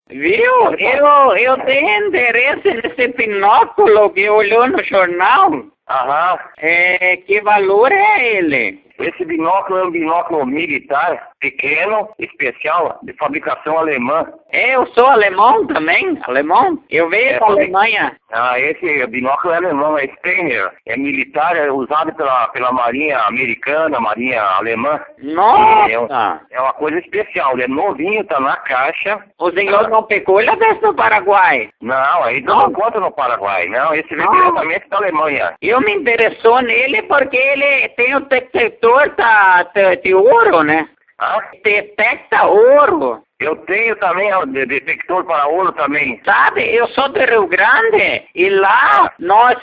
Viu? Eu tenho interesse nesse binóculo que olhou no jornal. Aham. Que valor é ele? Esse binóculo é um binóculo militar, pequeno, especial, de fabricação alemã. Eu sou alemão também, alemão. Eu venho da Alemanha. Esse binóculo é alemão, é Sprenger. É militar, é usado pela Marinha Americana, Marinha Alemã. Nossa! É uma coisa especial, ele é novinho, tá na caixa. O senhor não pegou ele desse no Paraguai? Não, aí não encontra no Paraguai, não. Esse vem diretamente da Alemanha. Eu me interessou nele porque ele tem o detector de ouro, né? Detecta ouro. Eu tenho também detector para ouro também. Sabe, eu sou de Rio Grande e lá nós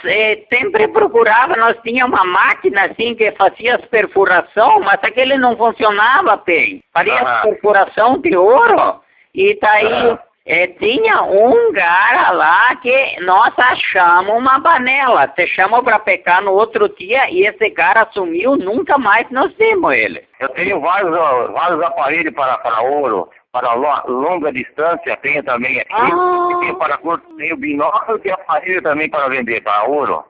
sempre procurava, nós tínhamos uma máquina assim que fazia as perfuração, mas aquele não funcionava bem. Fazia as perfuração de ouro e daí tinha um cara lá que nós achamos uma panela, deixamos para pecar no outro dia e esse cara sumiu, nunca mais nós vimos ele. Eu tenho vários aparelhos para ouro. Para longa distância, tenho também aqui. Tem o binóculo e aparelho também para vender, para ouro.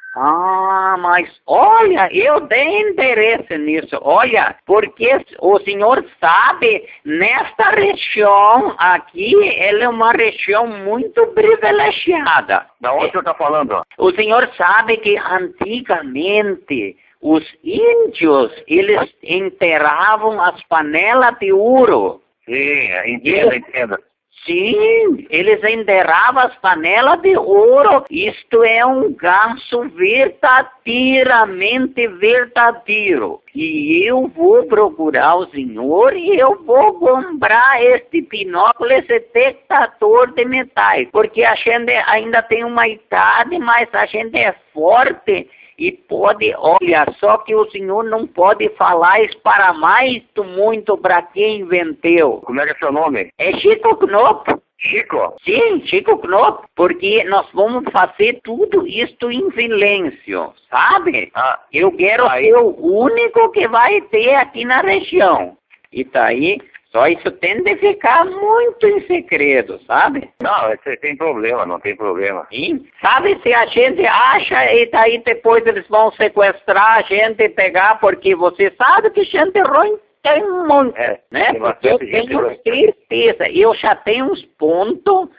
Mas olha, eu tenho interesse nisso. Olha, porque o senhor sabe, nesta região aqui, ela é uma região muito privilegiada. Da onde o senhor está falando? O senhor sabe que antigamente os índios, eles enterravam as panelas de ouro. Sim, entendo. Sim, eles enterravam as panelas de ouro. Isto é um gancho verdadeiramente verdadeiro. E eu vou procurar o senhor e eu vou comprar este binóculo, esse detector de metais. Porque a gente ainda tem uma idade, mas a gente é forte. E pode, olha, só que o senhor não pode falar isso para mais muito para quem inventou. Como é que é seu nome? É Chico Knopf. Chico? Sim, Chico Knopf, porque nós vamos fazer tudo isto em silêncio, sabe? Eu quero ser o único que vai ter aqui na região. E daí, só isso tem de ficar muito em segredo, sabe? Não, tem problema, não tem problema. Sim. Sabe, se a gente acha e daí depois eles vão sequestrar a gente e pegar, porque você sabe que gente ruim tem um monte, né? Porque eu tenho certeza, eu já tenho uns pontos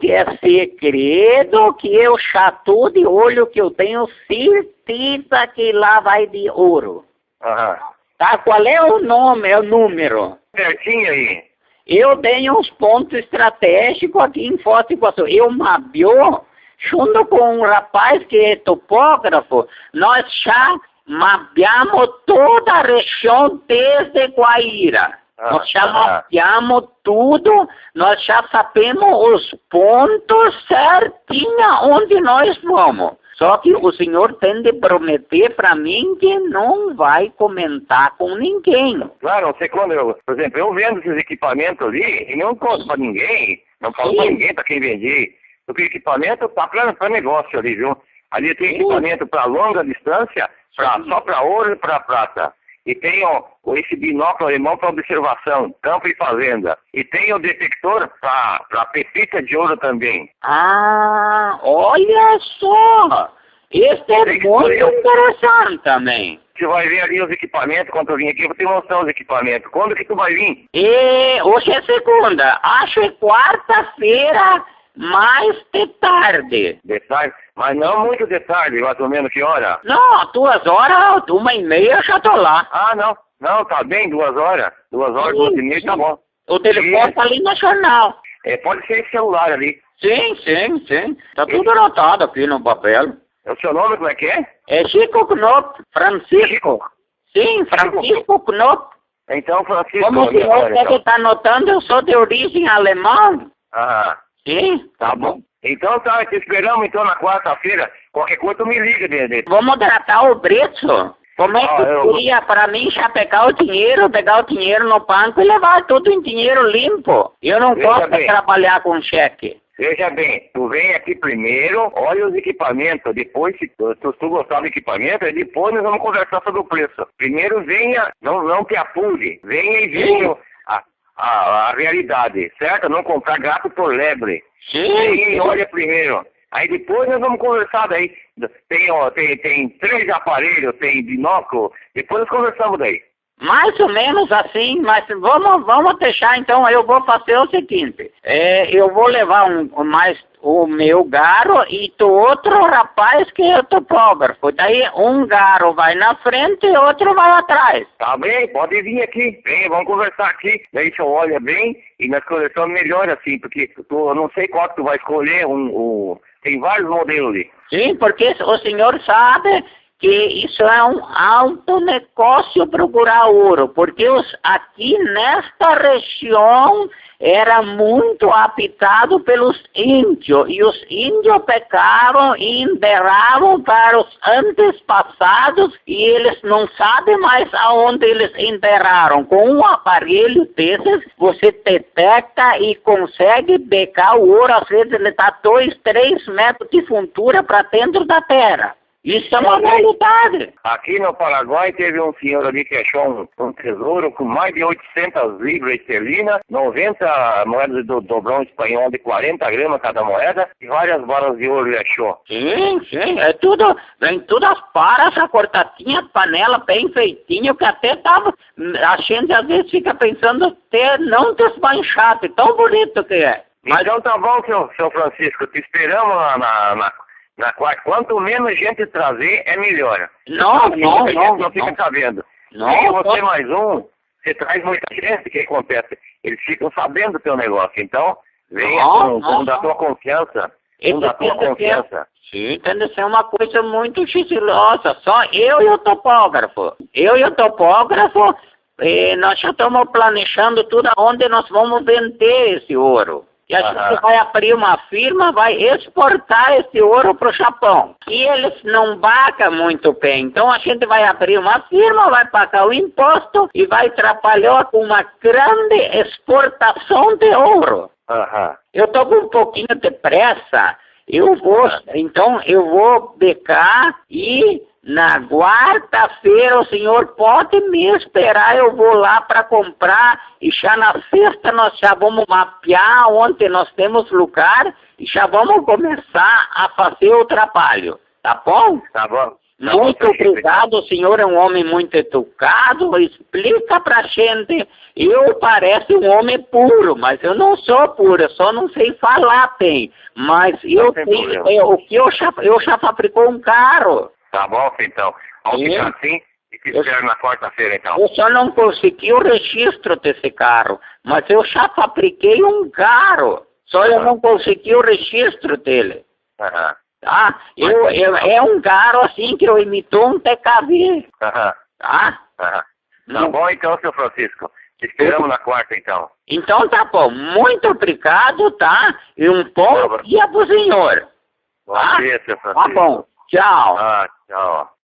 que é segredo, que eu já tô de olho, que eu tenho certeza que lá vai de ouro. Tá, qual é o nome, é o número? Certinho aí. Eu tenho uns pontos estratégicos aqui em Foz do Iguaçu. Eu mapeou, junto com um rapaz que é topógrafo, nós já mapeamos toda a região desde Guaíra. Nós já mapeamos tudo, nós já sabemos os pontos certinho onde nós vamos. Só que o senhor tem de prometer para mim que não vai comentar com ninguém. Claro, você quando por exemplo, eu vendo esses equipamentos ali e não conto para ninguém, não falo para ninguém, para quem vender. Porque o equipamento tá para negócio ali, viu? Ali tem equipamento para longa distância, só para ouro e para prata. E tem esse binóculo alemão para observação, campo e fazenda. E tem o detector para pepita de ouro também. Olha só! Este é muito interessante também. Você vai ver ali os equipamentos, quando eu vim aqui, eu vou te mostrar os equipamentos. Quando que tu vai vir? Hoje é segunda, acho que quarta-feira, mais de tarde. De tarde? Mas não muito de tarde, mais ou menos que hora? Não, 2 horas, 1h30 eu já tô lá. Não, tá bem, 2 horas. 2 horas, 2h30, tá bom. O telefone tá ali no jornal. Pode ser esse celular ali. Sim. Tá tudo anotado aqui no papel. O seu nome como é que é? É Chico Knopf, Francisco. Sim, Francisco Knopf. Então, Francisco... Como o senhor deve estar notando, eu sou de origem alemã. Sim. Tá bom. Então tá, te esperamos então na quarta-feira. Qualquer coisa tu me liga, Dede. Vamos tratar o preço. Como é que seria para mim já pegar o dinheiro no banco e levar tudo em dinheiro limpo? Eu não gosto de trabalhar com cheque. Veja bem, tu vem aqui primeiro, olha os equipamentos, depois se tu gostar do equipamento, depois nós vamos conversar sobre o preço. Primeiro venha, não te apure, venha e veja a realidade, certo? Não comprar gato por lebre. Sim. Olha primeiro. Aí depois nós vamos conversar daí. Tem 3 aparelhos, tem binóculo. Depois nós conversamos daí. Mais ou menos assim, mas vamos deixar então, eu vou fazer o seguinte, eu vou levar o meu garo e do outro rapaz que é o topógrafo, daí um garo vai na frente e outro vai atrás. Tá bem, pode vir aqui, vem, vamos conversar aqui, daí você olha bem e nós conversamos melhor assim, porque eu não sei qual que tu vai escolher, tem vários modelos ali. Sim, porque o senhor sabe que isso é um alto negócio procurar ouro, porque aqui nesta região era muito habitado pelos índios, e os índios pecavam e enterravam para os antepassados, e eles não sabem mais aonde eles enterraram. Com um aparelho desses, você detecta e consegue pegar o ouro, às vezes ele está 2, 3 metros de fundura para dentro da terra. Isso é uma realidade. Aqui no Paraguai teve um senhor ali que achou um tesouro com mais de 800 libras esterlinas, 90 moedas do dobrão espanhol de 40 gramas cada moeda e várias balas de ouro ele achou. Sim, é tudo, vem tudo as paras, a cortadinha, panela bem feitinho, que até tava, a gente às vezes fica pensando não desmanchado, tão bonito que é. Mas então tá bom, seu Francisco, te esperamos na quarta. Quanto menos gente trazer, é melhor. Não Fica sabendo. Não, Se você mais um, você traz muita gente, o que acontece? Eles ficam sabendo do teu negócio. Então, venha com da tua confiança. Com da tua confiança. Sim, tem de ser uma coisa muito sigilosa. Só eu e o topógrafo. Nós já estamos planejando tudo onde nós vamos vender esse ouro. E a gente vai abrir uma firma, vai exportar esse ouro para o Japão. E eles não pagam muito bem. Então a gente vai abrir uma firma, vai pagar o imposto e vai trabalhar com uma grande exportação de ouro. Eu estou com um pouquinho de pressa. Eu vou pegar e na quarta-feira o senhor pode me esperar, eu vou lá para comprar e já na sexta nós já vamos mapear onde nós temos lugar e já vamos começar a fazer o trabalho, tá bom? Tá bom. Muito obrigado, o senhor é um homem muito educado, explica pra gente, eu pareço um homem puro, mas eu não sou puro, eu só não sei falar bem, mas eu já fabricou um carro. Tá bom, então. Vamos ficar assim e te espero na quarta-feira, então. Eu só não consegui o registro desse carro, mas eu já fabriquei um carro, só eu não consegui o registro dele. Tá? É um carro assim que eu imitou um TKV. Tá? Tá bom, então, seu Francisco. Te esperamos na quarta, então. Então tá bom. Muito obrigado, tá? E um bom dia pro senhor. Bom dia, seu Francisco. Tá bom. Tchau. Tchau.